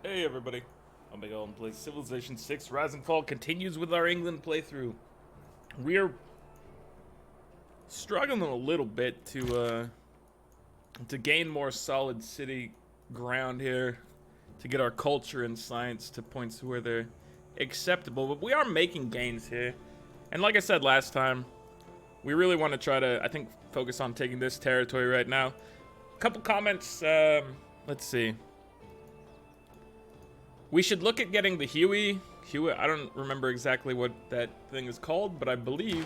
Hey everybody, I'm Big Alden plays Civilization 6 Rise and Fall continues with our England playthrough. We're struggling a little bit to gain more solid city ground here, to get our culture and science to points where they're acceptable, but we are making gains here. And like I said last time, we really want to try to, I think, focus on taking this territory right now. A couple comments, let's see. We should look at getting the Huey. I don't remember exactly what that thing is called, but I believe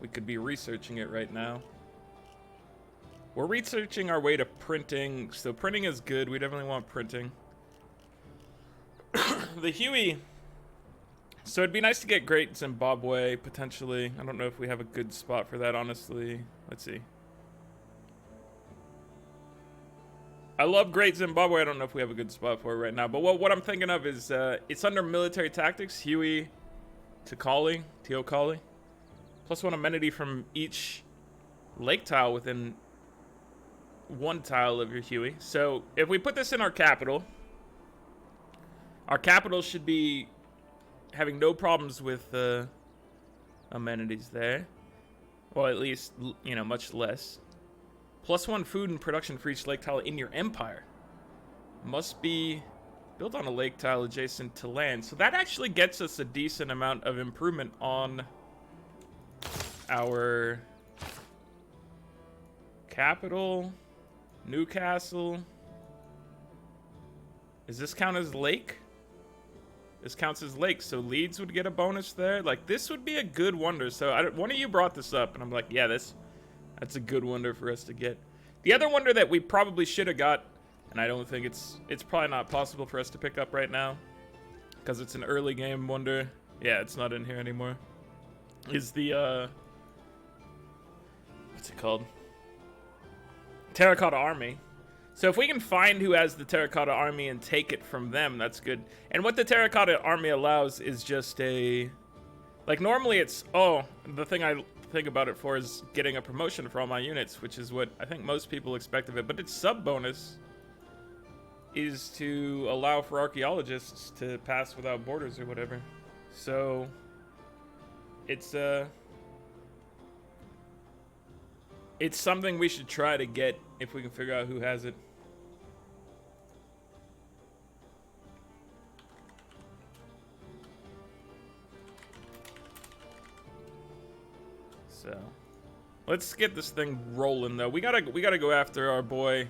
we could be researching it right now. We're researching our way to printing, so printing is good. We definitely want printing. The Huey. So it'd be nice to get Great Zimbabwe, potentially. I don't know if we have a good spot for that, honestly. Let's see. I love Great Zimbabwe. I don't know if we have a good spot for it right now. But what I'm thinking of is it's under military tactics. Huey, Teocalli. Plus one amenity from each lake tile within one tile of your Huey. So if we put this in our capital should be having no problems with amenities there. Well, at least, you know, much less. Plus one food and production for each lake tile in your empire. Must be built on a lake tile adjacent to land. So that actually gets us a decent amount of improvement on our capital. Newcastle. Does this count as lake? This counts as lake, so Leeds would get a bonus there. Like, this would be a good wonder. So one of you brought this up, and I'm like, yeah, that's a good wonder for us to get. The other wonder that we probably should have got, and I don't think it's probably not possible for us to pick up right now, because it's an early game wonder. Yeah, it's not in here anymore. Is the what's it called? Terracotta Army. So if we can find who has the Terracotta Army and take it from them, that's good. And what the Terracotta Army allows is just a, like, normally it's, the thing I think about it for is getting a promotion for all my units, which is what I think most people expect of it. But its sub bonus is to allow for archaeologists to pass without borders or whatever. So it's something we should try to get if we can figure out who has it. So let's get this thing rolling, though. We gotta go after our boy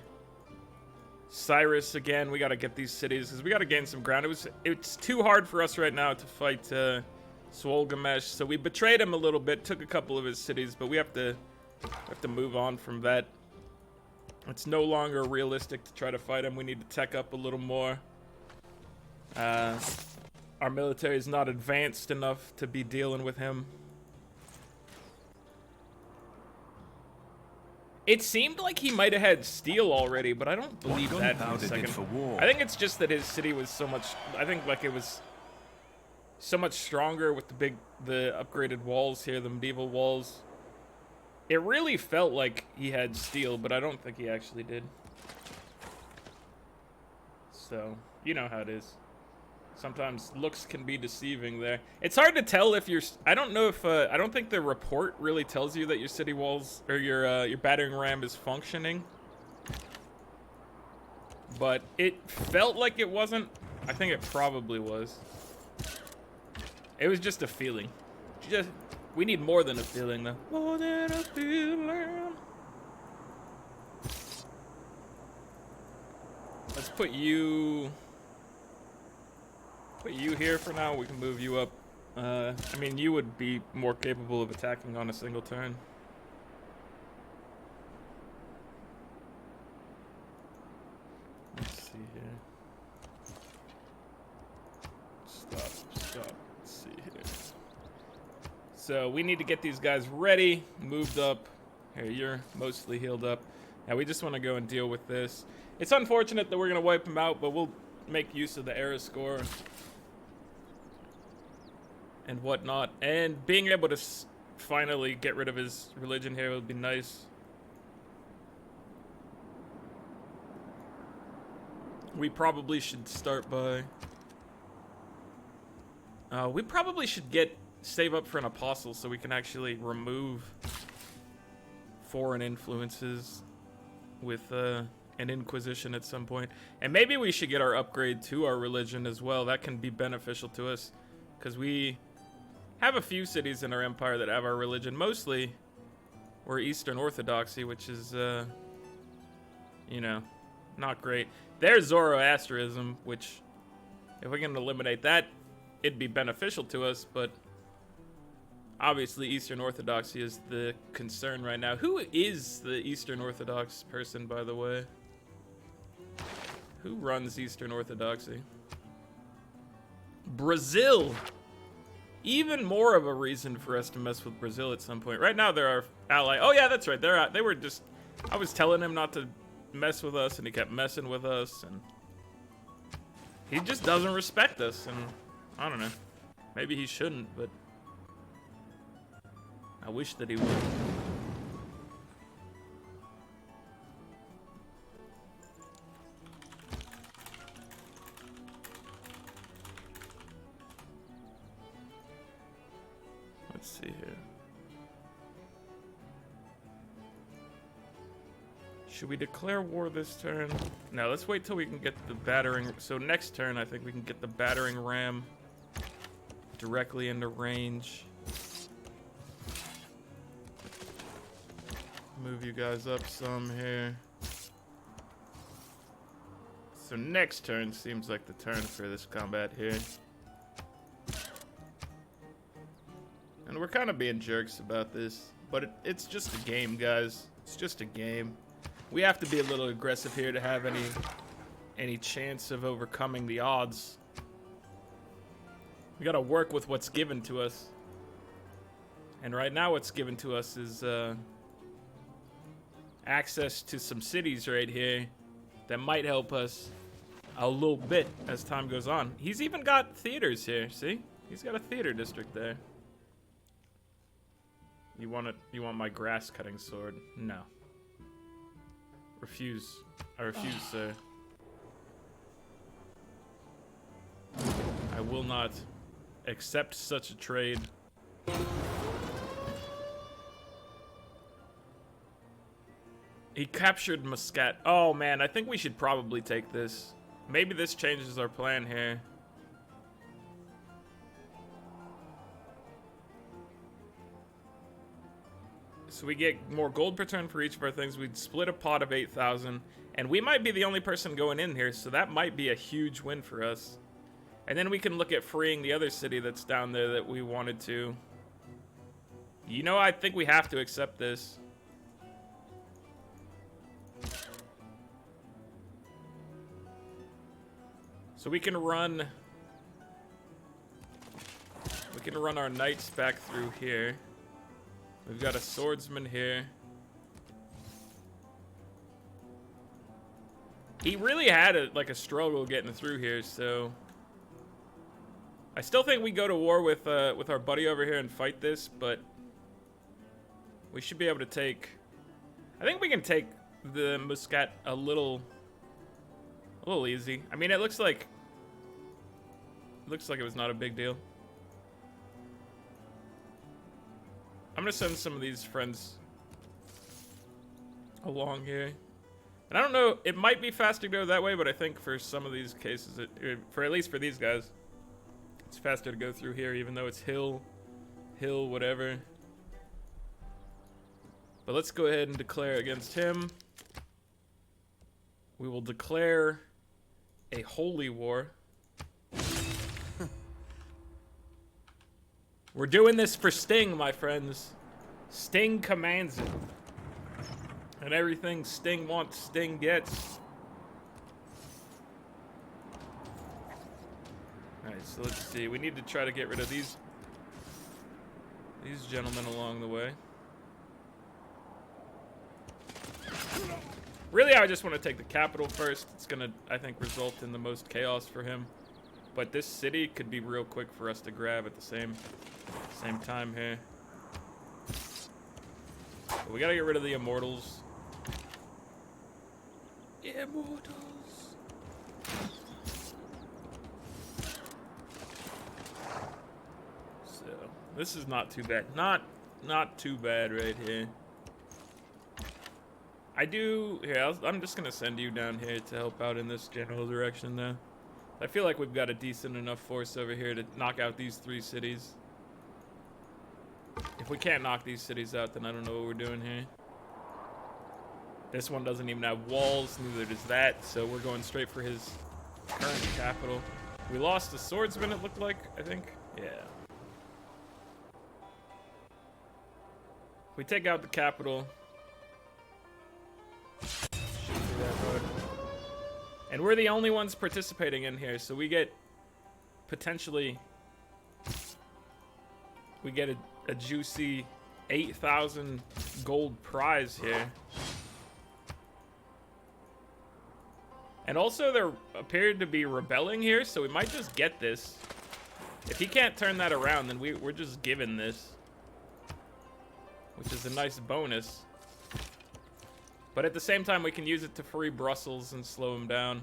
Cyrus again. We gotta get these cities because we gotta gain some ground. It's too hard for us right now to fight Swolgamesh, so we betrayed him a little bit, took a couple of his cities, but we have to move on from that. It's no longer realistic to try to fight him. We need to tech up a little more. Our military is not advanced enough to be dealing with him. It seemed like he might have had steel already, but I don't believe that for a second. I think it's just that his city was so much, I think like it was so much stronger with the upgraded walls here, the medieval walls. It really felt like he had steel, but I don't think he actually did. So, you know how it is. Sometimes looks can be deceiving there. It's hard to tell if you're, I don't know if, I don't think the report really tells you that your city walls, or your battering ram is functioning. But it felt like it wasn't. I think it probably was. It was just a feeling. We need more than a feeling, though. More than a feeling. Let's put you here for now. We can move you up. I mean, you would be more capable of attacking on a single turn. Let's see here. Stop. Let's see here. So we need to get these guys ready, moved up. Here, you're mostly healed up. Now we just want to go and deal with this. It's unfortunate that we're going to wipe them out, but we'll make use of the era score and whatnot. And being able to finally get rid of his religion here would be nice. We probably should start by... we probably should save up for an apostle so we can actually remove foreign influences with an inquisition at some point. And maybe we should get our upgrade to our religion as well. That can be beneficial to us because we have a few cities in our empire that have our religion. Mostly we're Eastern Orthodoxy, which is, you know, not great. There's Zoroastrianism, which if we can eliminate that, it'd be beneficial to us, but obviously Eastern Orthodoxy is the concern right now. Who is the Eastern Orthodox person, by the way? Who runs Eastern Orthodoxy? Brazil! Even more of a reason for us to mess with Brazil at some point. Right now they're our ally. Oh yeah, that's right. They were just... I was telling him not to mess with us, and he kept messing with us, and he just doesn't respect us, and I don't know. Maybe he shouldn't, but I wish that he would. Let's see here. Should we declare war this turn? No, let's wait till we can get the battering. So next turn, I think we can get the battering ram directly into range. Move you guys up some here. So next turn seems like the turn for this combat here. And we're kind of being jerks about this, but it's just a game, guys. It's just a game. We have to be a little aggressive here to have any chance of overcoming the odds. We gotta work with what's given to us. And right now what's given to us is access to some cities right here that might help us a little bit as time goes on. He's even got theaters here, see? He's got a theater district there. You want my grass cutting sword? No. Refuse. I refuse, sir. I will not accept such a trade. He captured Muscat. Oh man, I think we should probably take this. Maybe this changes our plan here. So we get more gold per turn for each of our things. We'd split a pot of 8,000. And we might be the only person going in here, so that might be a huge win for us. And then we can look at freeing the other city that's down there that we wanted to. You know, I think we have to accept this. So we can run our knights back through here. We've got a swordsman here. He really had a struggle getting through here, so I still think we go to war with our buddy over here and fight this, but we should be able to take. I think we can take the Muscat a little easy. I mean, it looks like it was not a big deal. I'm gonna send some of these friends along here. And I don't know, it might be faster to go that way, but I think for some of these cases, for at least for these guys, it's faster to go through here, even though it's hill, whatever. But let's go ahead and declare against him. We will declare a holy war. We're doing this for Sting, my friends. Sting commands it. And everything Sting wants, Sting gets. Alright, so let's see. We need to try to get rid of these gentlemen along the way. Really, I just want to take the capital first. It's gonna, I think, result in the most chaos for him. But this city could be real quick for us to grab at the same time here. But we gotta get rid of the immortals. Immortals. This is not too bad. Not too bad right here. I'm just gonna send you down here to help out in this general direction though. I feel like we've got a decent enough force over here to knock out these 3 cities. If we can't knock these cities out, then I don't know what we're doing here. This one doesn't even have walls, neither does that, so we're going straight for his current capital. We lost the swordsman, it looked like, I think. Yeah. We take out the capital. Shouldn't be that hard. And we're the only ones participating in here, so we get potentially a juicy 8,000 gold prize here. And also there appeared to be rebelling here, so we might just get this. If he can't turn that around, then we're just given this, which is a nice bonus. But at the same time, we can use it to free Brussels and slow him down.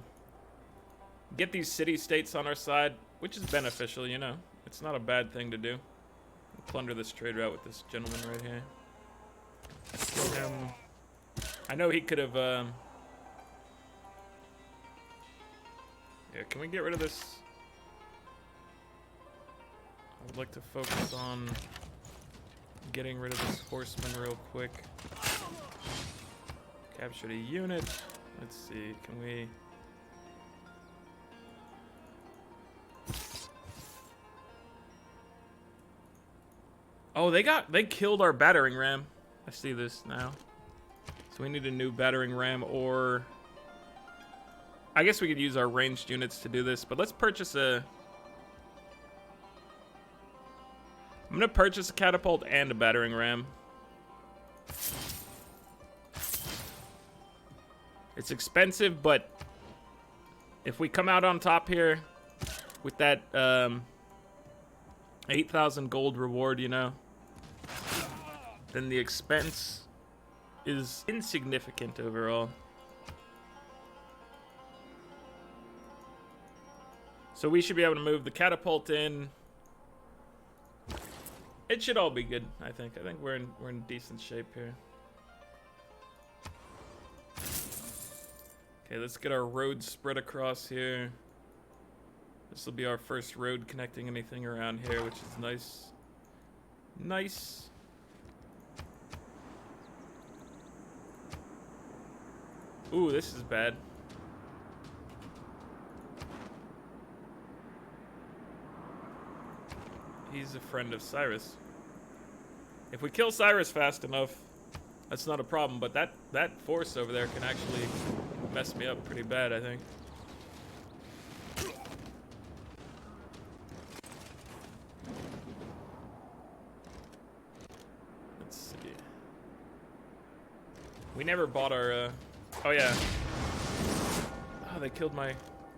Get these city-states on our side, which is beneficial, you know. It's not a bad thing to do. Plunder this trade route with this gentleman right here. Kill him. I know he could have... Yeah, can we get rid of this? I would like to focus on getting rid of this horseman real quick. Captured a unit. Let's see, can we... Oh, they killed our battering ram. I see this now. So we need a new battering ram, or... I guess we could use our ranged units to do this, but let's purchase a... I'm gonna purchase a catapult and a battering ram. It's expensive, but if we come out on top here with that 8,000 gold reward, you know, then the expense is insignificant overall. So we should be able to move the catapult in. It should all be good, I think. I think we're in decent shape here. Okay, let's get our road spread across here. This will be our first road connecting anything around here, which is nice. Nice. Ooh, this is bad. He's a friend of Cyrus. If we kill Cyrus fast enough, that's not a problem, but that force over there can actually mess me up pretty bad, I think. Let's see. We never bought our, oh yeah. Oh, they killed my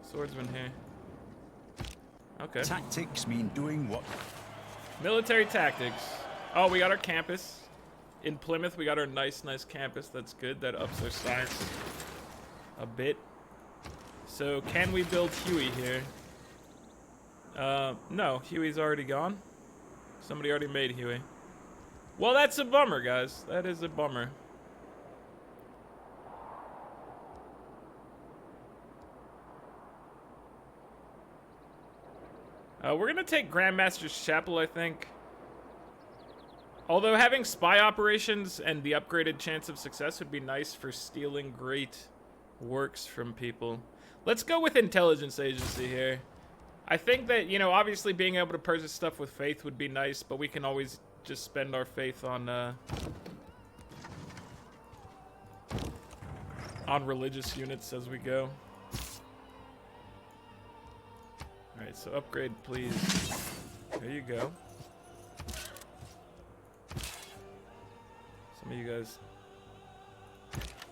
swordsman here. Okay. Tactics mean doing what? Military tactics. Oh, we got our campus. In Plymouth, we got our nice campus. That's good. That ups our science a bit. So, can we build Huey here? No. Huey's already gone. Somebody already made Huey. Well, that's a bummer, guys. That is a bummer. We're gonna take Grandmaster's Chapel, I think. Although having spy operations and the upgraded chance of success would be nice for stealing great works from people. Let's go with intelligence agency here. I think that, you know, obviously being able to purchase stuff with faith would be nice, but we can always just spend our faith on religious units as we go. Alright, so upgrade, please. There you go. Some of you guys...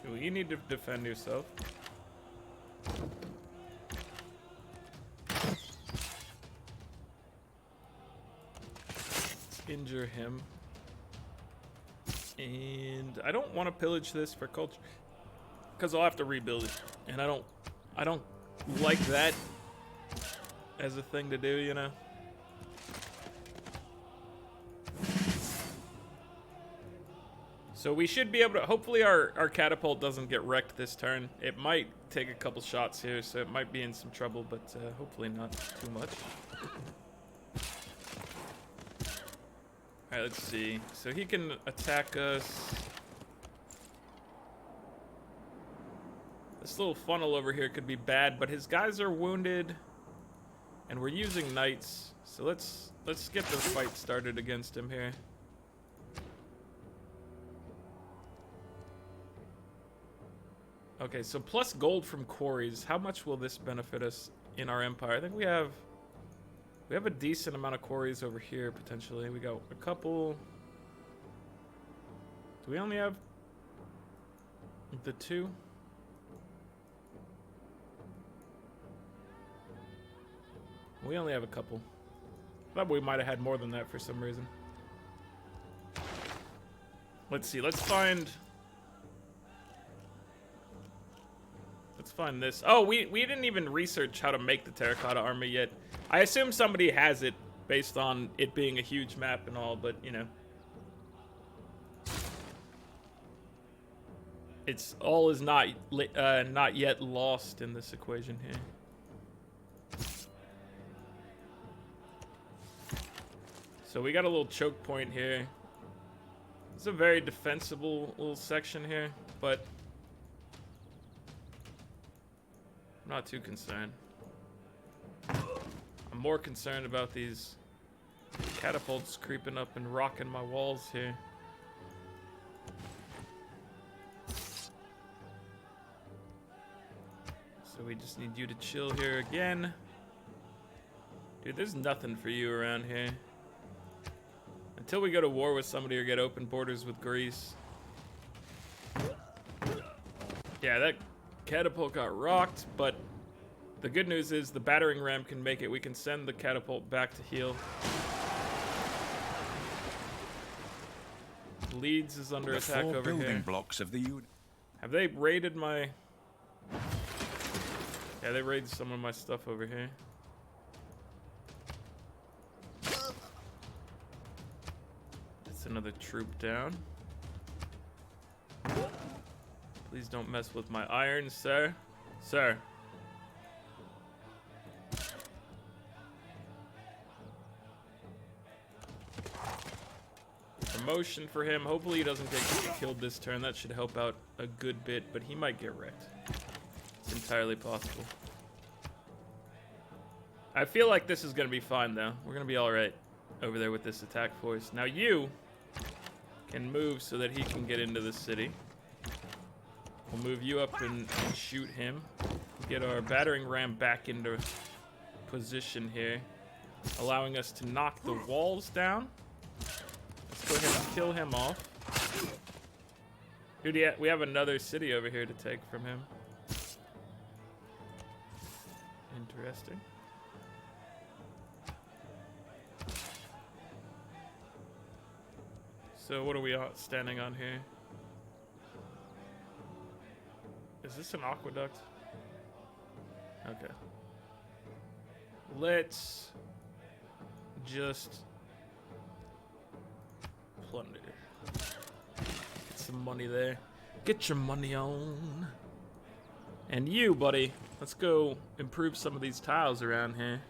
Ooh, you need to defend yourself. Let's injure him. And I don't want to pillage this for culture, because I'll have to rebuild it. And I don't like that as a thing to do, you know. So we should be able to, hopefully our catapult doesn't get wrecked this turn. It might take a couple shots here, so it might be in some trouble, but hopefully not too much. Alright, let's see. So he can attack us. This little funnel over here could be bad, but his guys are wounded. And we're using knights. So let's get the fight started against him here. Okay, so plus gold from quarries. How much will this benefit us in our empire? I think we have a decent amount of quarries over here potentially. We got a couple. Do we only have the 2? We only have a couple. Thought we might have had more than that for some reason. Let's see. Let's find this. Oh, we didn't even research how to make the terracotta army yet. I assume somebody has it based on it being a huge map and all, but you know. It's all is not yet lost in this equation here. So we got a little choke point here. It's a very defensible little section here, but I'm not too concerned. I'm more concerned about these catapults creeping up and rocking my walls here. So we just need you to chill here again. Dude, there's nothing for you around here. Until we go to war with somebody or get open borders with Greece. Yeah, that catapult got rocked, but the good news is the battering ram can make it. We can send the catapult back to heal. Leeds is under attack over here. Building blocks of the unit. Have they raided my... Yeah, they raided some of my stuff over here. That's another troop down. Please don't mess with my iron, sir. Sir. Promotion for him. Hopefully he doesn't get killed this turn. That should help out a good bit, but he might get wrecked. It's entirely possible. I feel like this is going to be fine, though. We're going to be all right over there with this attack force. Now you can move so that he can get into the city. We'll move you up and shoot him. Get our battering ram back into position here, allowing us to knock the walls down. Let's go ahead and kill him off. Dude, yeah, we have another city over here to take from him. Interesting. So what are we standing on here? Is this an aqueduct? Okay. Let's just plunder. Get some money there. Get your money on. And you, buddy, let's go improve some of these tiles around here.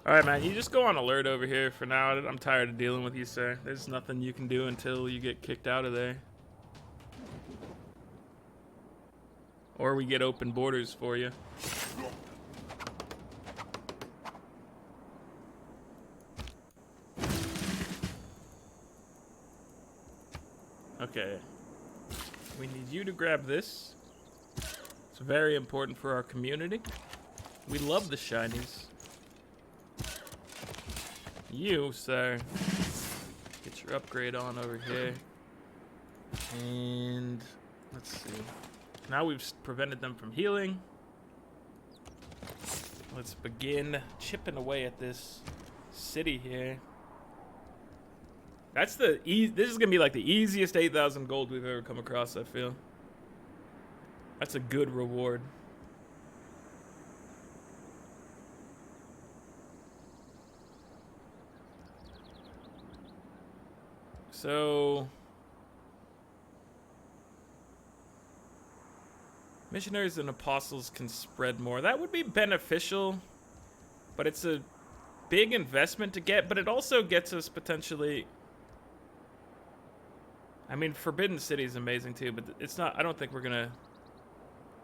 Alright, man, you just go on alert over here for now. I'm tired of dealing with you, sir. There's nothing you can do until you get kicked out of there. Or we get open borders for you. Okay. We need you to grab this. It's very important for our community. We love the shinies. You, sir, get your upgrade on over here. And let's see. Now we've prevented them from healing. Let's begin chipping away at this city here. That's this is gonna be like the easiest 8,000 gold we've ever come across, I feel. That's a good reward. So missionaries and apostles can spread more. That would be beneficial, but it's a big investment to get, but it also gets us potentially... I mean, Forbidden City is amazing too, but it's not... I don't think we're gonna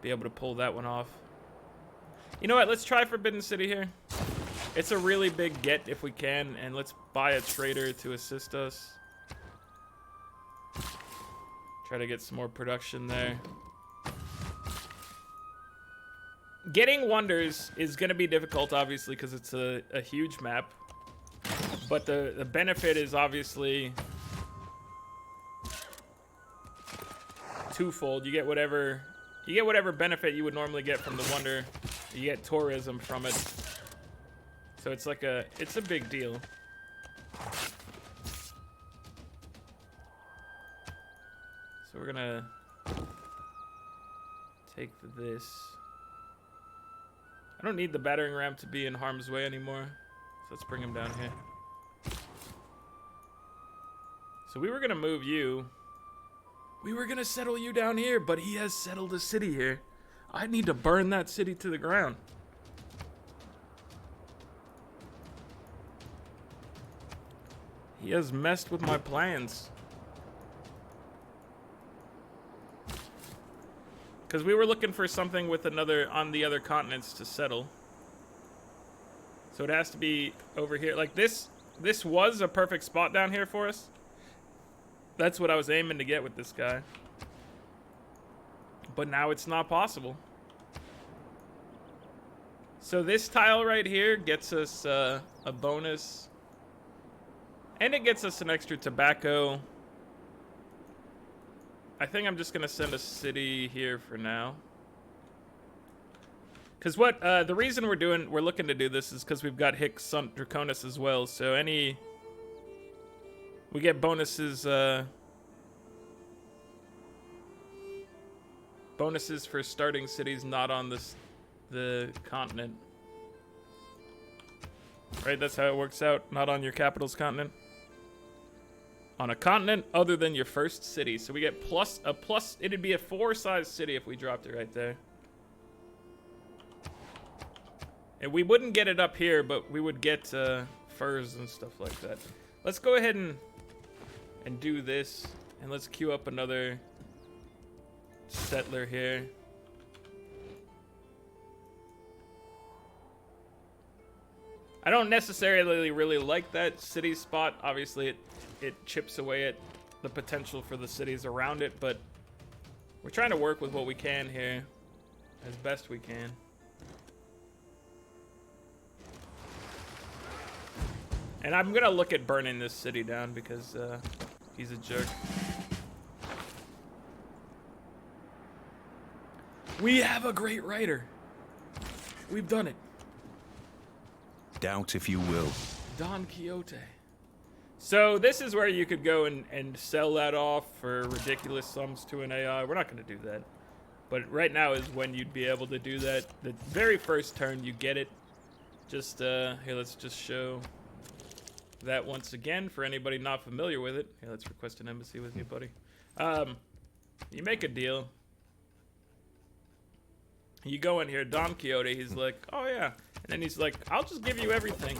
be able to pull that one off. You know what? Let's try Forbidden City here. It's a really big get if we can, and let's buy a trader to assist us. Try to get some more production there. Getting wonders is going to be difficult, obviously, because it's a huge map. But the benefit is obviously twofold. You get whatever benefit you would normally get from the wonder. You get tourism from it. So it's like it's a big deal. So we're gonna take this. I don't need the battering ram to be in harm's way anymore. So let's bring him down here. So we were gonna move you. We were gonna settle you down here, but he has settled a city here. I need to burn that city to the ground. He has messed with my plans. Because we were looking for something with another on the other continents to settle. So it has to be over here. Like this was a perfect spot down here for us. That's what I was aiming to get with this guy. But now it's not possible. So this tile right here gets us a bonus. And it gets us an extra tobacco. I think I'm just going to send a city here for now. Because what the reason we're looking to do this is because we've got Hic Sunt Draconis as well. So we get bonuses bonuses for starting cities not on the continent. Right, that's how it works out. Not on your capital's continent. On a continent other than your first city. So we get a plus, it'd be a 4-size city if we dropped it right there. And we wouldn't get it up here, but we would get furs and stuff like that. Let's go ahead and do this. And let's queue up another settler here. I don't necessarily really like that city spot. Obviously, it chips away at the potential for the cities around it, but we're trying to work with what we can here as best we can. And I'm gonna look at burning this city down because he's a jerk. We have a great writer. We've done it. Doubt if you will. Don Quixote. So this is where you could go and sell that off for ridiculous sums to an AI. We're not going to do that. But right now is when you'd be able to do that. The very first turn you get it. Just, here, let's just show that once again for anybody not familiar with it. Here, let's request an embassy with you, buddy. You make a deal. You go in here, Don Quixote, he's like, oh yeah. And then he's like, I'll just give you everything.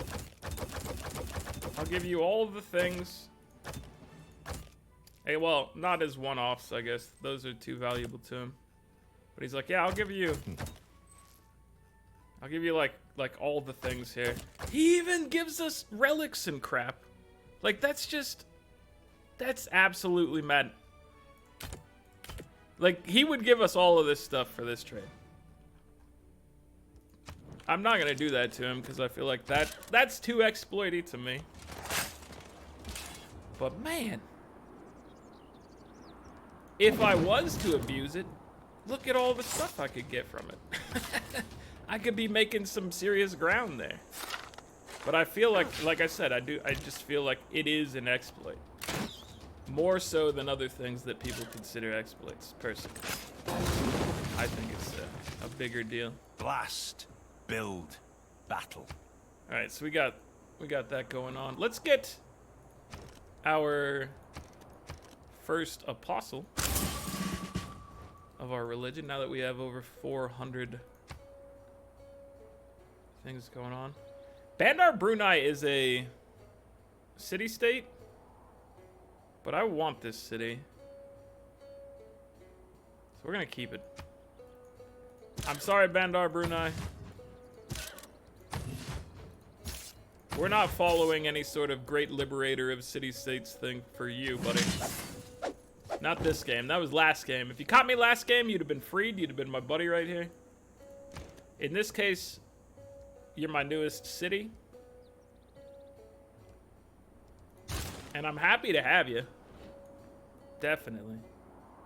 I'll give you all the things. Hey, well, not as one-offs, I guess. Those are too valuable to him. But he's like, yeah, I'll give you like all the things here. He even gives us relics and crap. Like, that's absolutely mad. Like, he would give us all of this stuff for this trade. I'm not gonna do that to him because I feel like that's too exploity to me. But man, if I was to abuse it, look at all the stuff I could get from it. I could be making some serious ground there. But I feel like I said, I just feel like it is an exploit. More so than other things that people consider exploits, personally. I think it's a bigger deal. Blast. Build. Battle. Alright, so we got that going on. Let's get our first apostle of our religion, now that we have over 400 things going on. Bandar Brunei is a city-state, but I want this city. So we're gonna keep it. I'm sorry, Bandar Brunei. We're not following any sort of great liberator of city-states thing for you, buddy. Not this game. That was last game. If you caught me last game, you'd have been freed. You'd have been my buddy right here. In this case, you're my newest city. And I'm happy to have you. Definitely.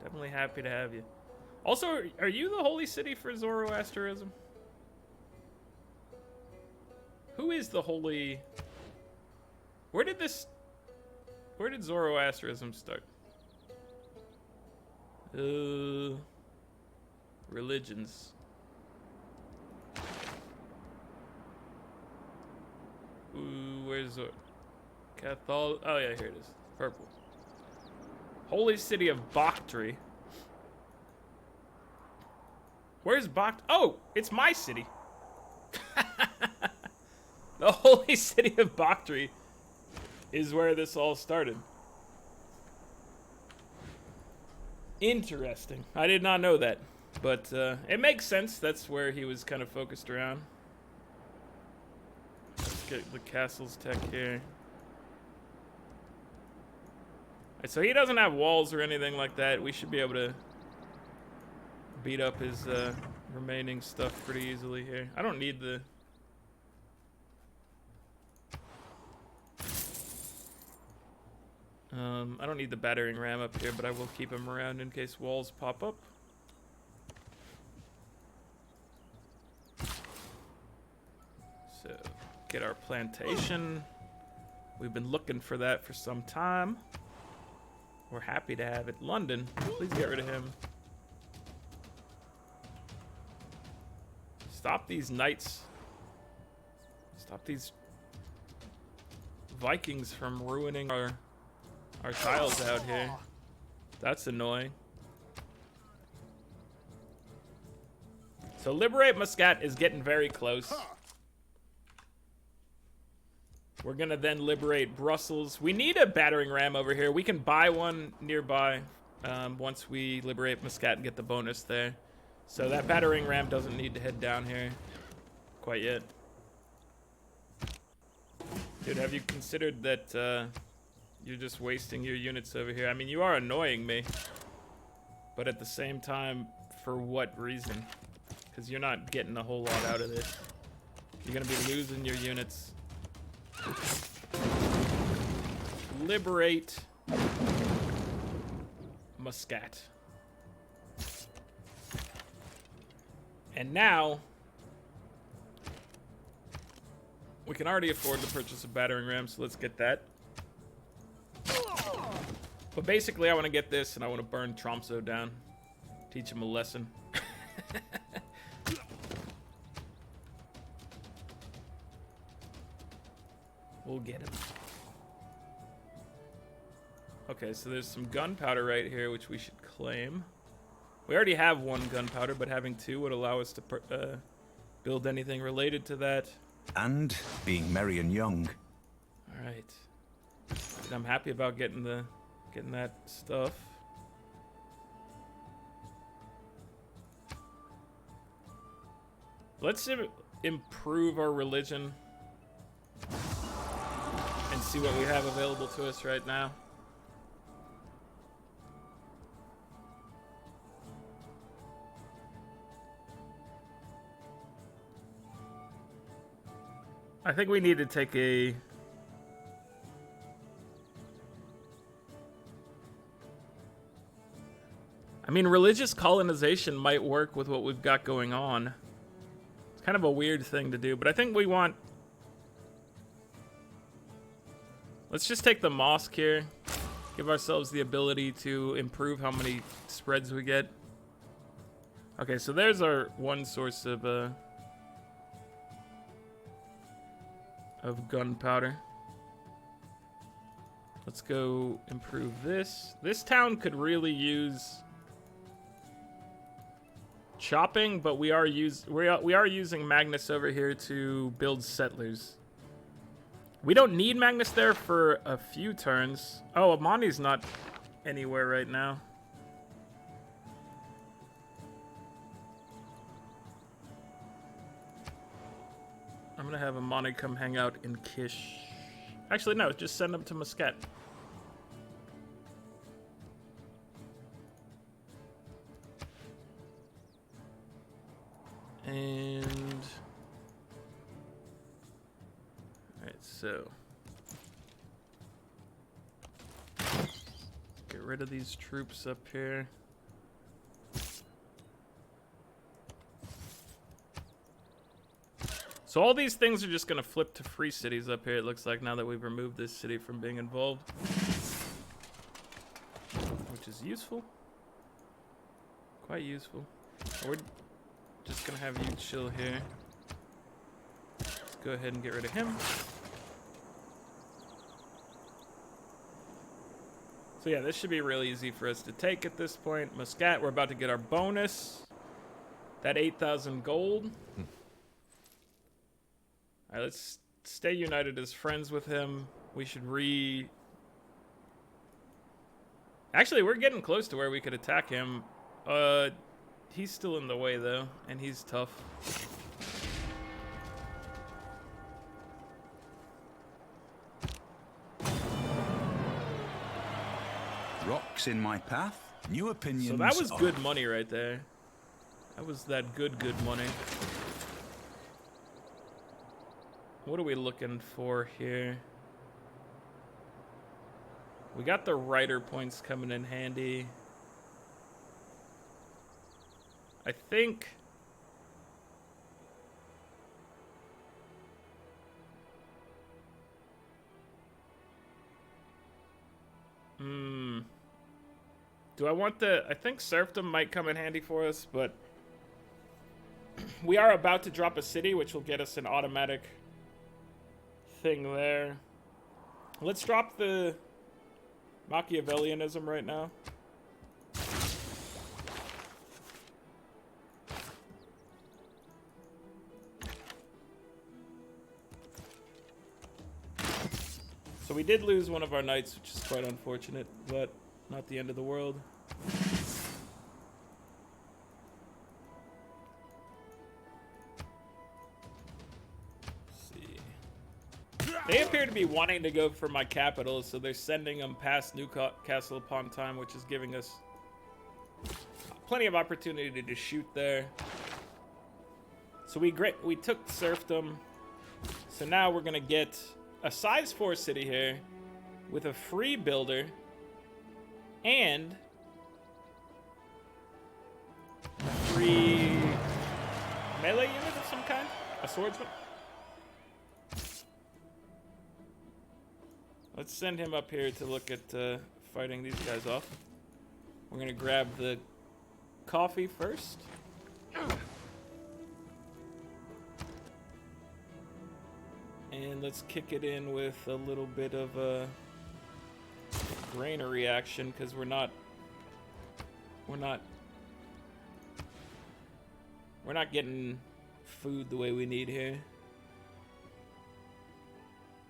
Definitely happy to have you. Also, are you the holy city for Zoroastrianism? Who is the holy... Where did Zoroastrianism start? Religions. Ooh, where's Zor... Catholic... Oh yeah, here it is. Purple. Holy city of Bakhtri. Where's Bakhtri? Oh, it's my city. The holy city of Bakhtri is where this all started. Interesting. I did not know that, but it makes sense. That's where he was kind of focused around. Let's get the castle's tech here. Alright, so he doesn't have walls or anything like that. We should be able to beat up his remaining stuff pretty easily here. I don't need the... I don't need the battering ram up here, but I will keep him around in case walls pop up. So, get our plantation. We've been looking for that for some time. We're happy to have it. London, please get rid of him. Stop these knights. Stop these Vikings from ruining our tiles out here. That's annoying. So liberate Muscat is getting very close. We're gonna then liberate Brussels. We need a battering ram over here. We can buy one nearby once we liberate Muscat and get the bonus there. So that battering ram doesn't need to head down here quite yet. Dude, have you considered that you're just wasting your units over here? I mean, you are annoying me, but at the same time, for what reason? Because you're not getting a whole lot out of this. You're gonna be losing your units. Liberate Muscat. And now we can already afford to purchase a battering ram, so let's get that. But basically, I want to get this, and I want to burn Tromso down. Teach him a lesson. We'll get him. Okay, so there's some gunpowder right here, which we should claim. We already have one gunpowder, but having two would allow us to build anything related to that. And being merry and young. All right. And I'm happy about getting that stuff. Let's improve our religion and see what we have available to us right now. I think we need to take a... I mean, religious colonization might work with what we've got going on. It's kind of a weird thing to do, but I think we want... Let's just take the mosque here. Give ourselves the ability to improve how many spreads we get. Okay, so there's our one source of gunpowder. Let's go improve this. This town could really use chopping, but we are using Magnus over here to build settlers. We don't need Magnus there for a few turns. Oh, Amani's not anywhere right now. I'm gonna have Amani come hang out in Kish. Actually, no, just send him to Muscat. And alright, so get rid of these troops up here. So all these things are just gonna flip to free cities up here, it looks like, now that we've removed this city from being involved. Which is useful. Quite useful. We're just gonna have you chill here. Let's go ahead and get rid of him. So yeah, this should be real easy for us to take at this point. Muscat, we're about to get our bonus. That 8,000 gold. Alright, let's stay united as friends with him. We should Actually, we're getting close to where we could attack him. He's still in the way, though, and he's tough. Rocks in my path, new opinions. So that was good money right there. That was that good money. What are we looking for here? We got the rider points coming in handy. I think do I want I think serfdom might come in handy for us, but we are about to drop a city, which will get us an automatic thing there. Let's drop the Machiavellianism right now. So we did lose one of our knights, which is quite unfortunate, but not the end of the world. They appear to be wanting to go for my capital, so they're sending them past Newcastle upon Tyne, which is giving us plenty of opportunity to shoot there. So we took serfdom. So now we're gonna get a size 4 city here with a free builder and a free melee unit of some kind, a swordsman. Let's send him up here to look at fighting these guys off. We're gonna grab the coffee first. And let's kick it in with a little bit of a granary action, because we're not getting food the way we need here.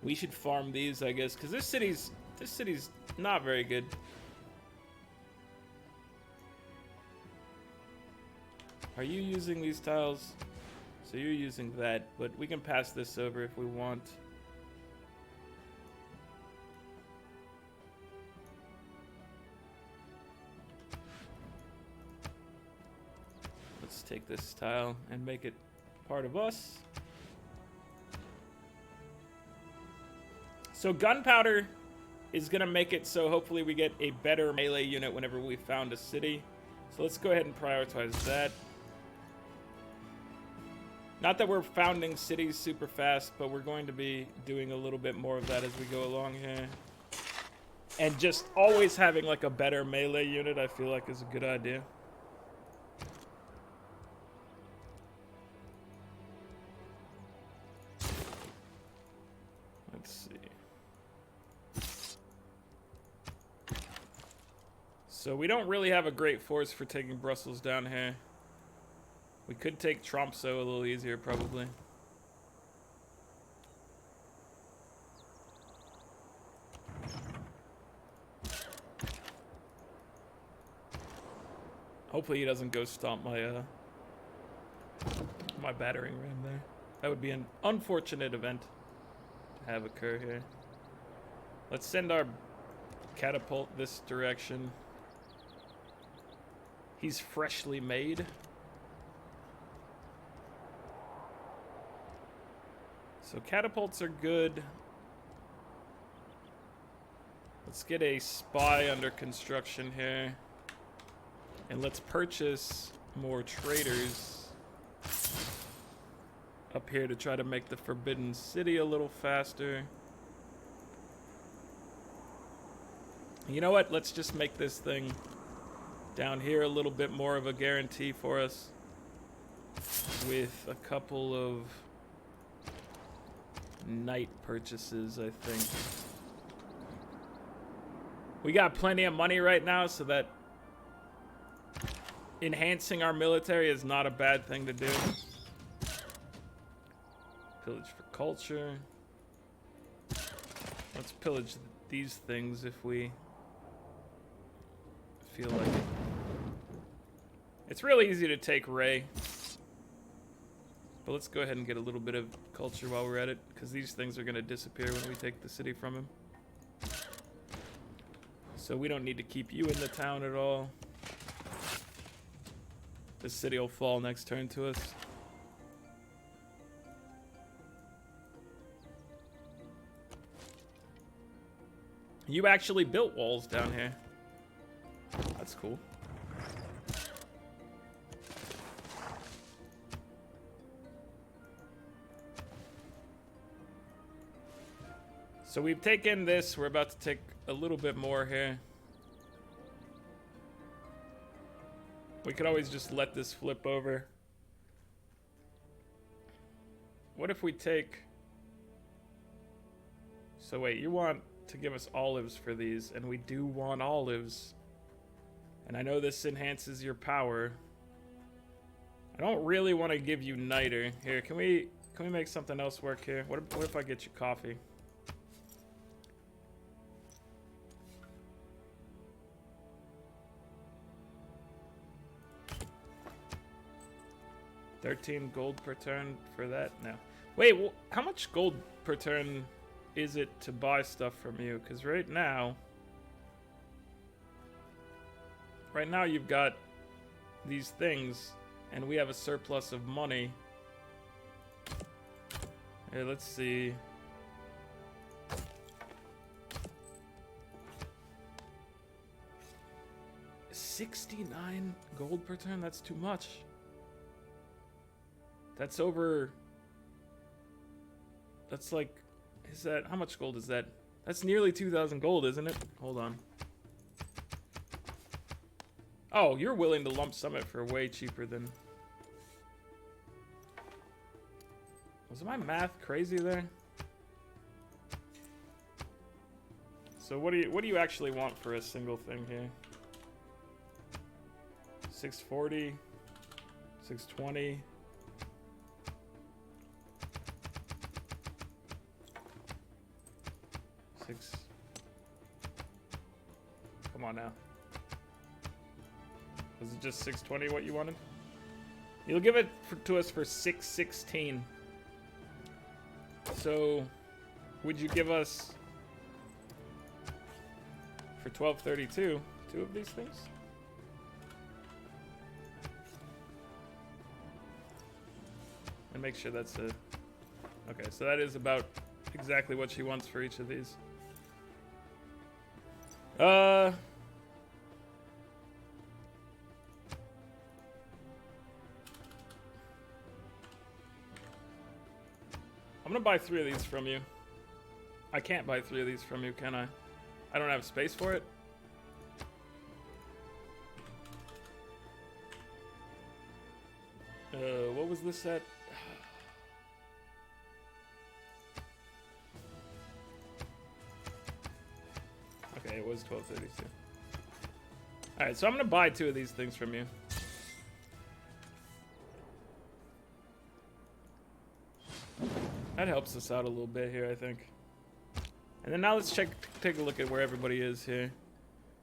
We should farm these, I guess, because this city's not very good. Are you using these tiles? So you're using that, but we can pass this over if we want. Let's take this tile and make it part of us. So gunpowder is gonna make it so hopefully we get a better melee unit whenever we found a city. So let's go ahead and prioritize that. Not that we're founding cities super fast, but we're going to be doing a little bit more of that as we go along here. And just always having like a better melee unit, I feel like, is a good idea. Let's see. So we don't really have a great force for taking Brussels down here. We could take Tromsø a little easier, probably. Hopefully he doesn't go stomp my my battering ram there. That would be an unfortunate event to have occur here. Let's send our catapult this direction. He's freshly made. So catapults are good. Let's get a spy under construction here. And let's purchase more traders up here to try to make the Forbidden City a little faster. You know what? Let's just make this thing down here a little bit more of a guarantee for us with a couple of knight purchases, I think. We got plenty of money right now, so that enhancing our military is not a bad thing to do. Pillage for culture. Let's pillage these things if we feel like it. It's really easy to take Ray. But let's go ahead and get a little bit of culture while we're at it, because these things are going to disappear when we take the city from him. So we don't need to keep you in the town at all. This city will fall next turn to us. You actually built walls down here. That's cool. So we've taken this. We're about to take a little bit more here. We could always just let this flip over. What if we take... So wait, you want to give us olives for these, and we do want olives. And I know this enhances your power. I don't really want to give you niter. Here, can we make something else work here? What if I get you coffee? $13 gold per turn for that? No. Wait, well, how much gold per turn is it to buy stuff from you? Because right now you've got these things, and we have a surplus of money. Here, let's see. $69 gold per turn? That's too much. That's over... That's like... Is that... How much gold is that? That's nearly 2,000 gold, isn't it? Hold on. Oh, you're willing to lump sum it for way cheaper than... Was my math crazy there? So what do you actually want for a single thing here? 640, 620. Come on now. Was it just 620 what you wanted? You'll give it to us for 616. So, would you give us for 1232 two of these things? And make sure that's a... Okay, so that is about exactly what she wants for each of these. I'm gonna buy 3 of these from you. I can't buy 3 of these from you, can I? I don't have space for it. What was this at? Okay, it was 1232. Alright, so I'm gonna buy 2 of these things from you. That helps us out a little bit here, I think. And then now let's take a look at where everybody is here.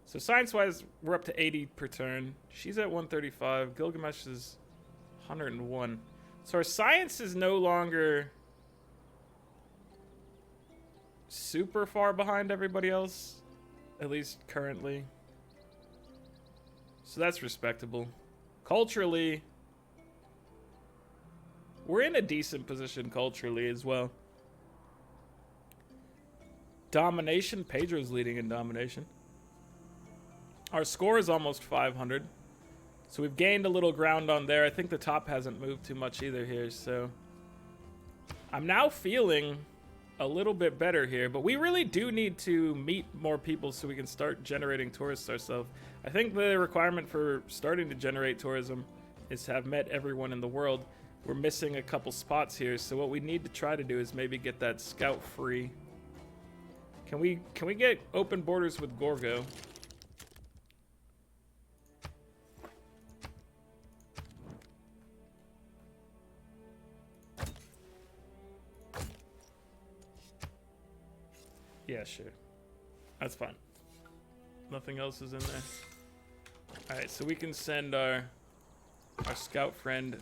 So science-wise, we're up to 80 per turn. She's at 135. Gilgamesh is 101. So our science is no longer super far behind everybody else, at least currently. So that's respectable. Culturally, we're in a decent position culturally as well. Domination, Pedro's leading in domination. Our score is almost 500. So we've gained a little ground on there. I think the top hasn't moved too much either here, so I'm now feeling a little bit better here, but we really do need to meet more people so we can start generating tourists ourselves. I think the requirement for starting to generate tourism is to have met everyone in the world. We're missing a couple spots here, so what we need to try to do is maybe get that scout free. Can we get open borders with Gorgo? Yeah, sure. That's fine. Nothing else is in there. Alright, so we can send our scout friend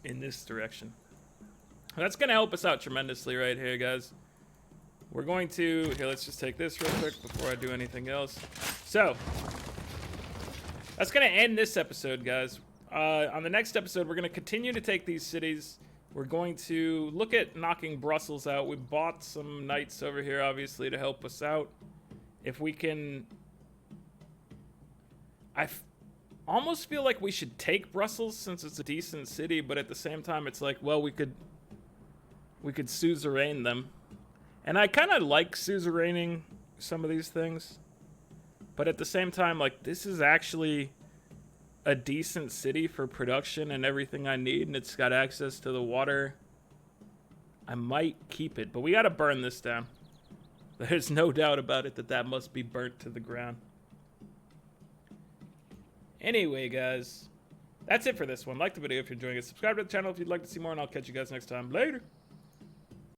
in this direction. That's going to help us out tremendously right here, guys. We're going to... Here, let's just take this real quick before I do anything else. So, that's going to end this episode, guys. On the next episode, we're going to continue to take these cities. We're going to look at knocking Brussels out. We bought some knights over here, obviously, to help us out. If we can... I almost feel like we should take Brussels since it's a decent city, but at the same time, it's like, well, we could suzerain them. And I kind of like suzeraining some of these things. But at the same time, like, this is actually a decent city for production and everything I need, and it's got access to the water. I might keep it, but we gotta burn this down. There's no doubt about it that must be burnt to the ground. Anyway, guys, that's it for this one. Like the video if you're enjoying it. Subscribe to the channel if you'd like to see more, and I'll catch you guys next time. Later!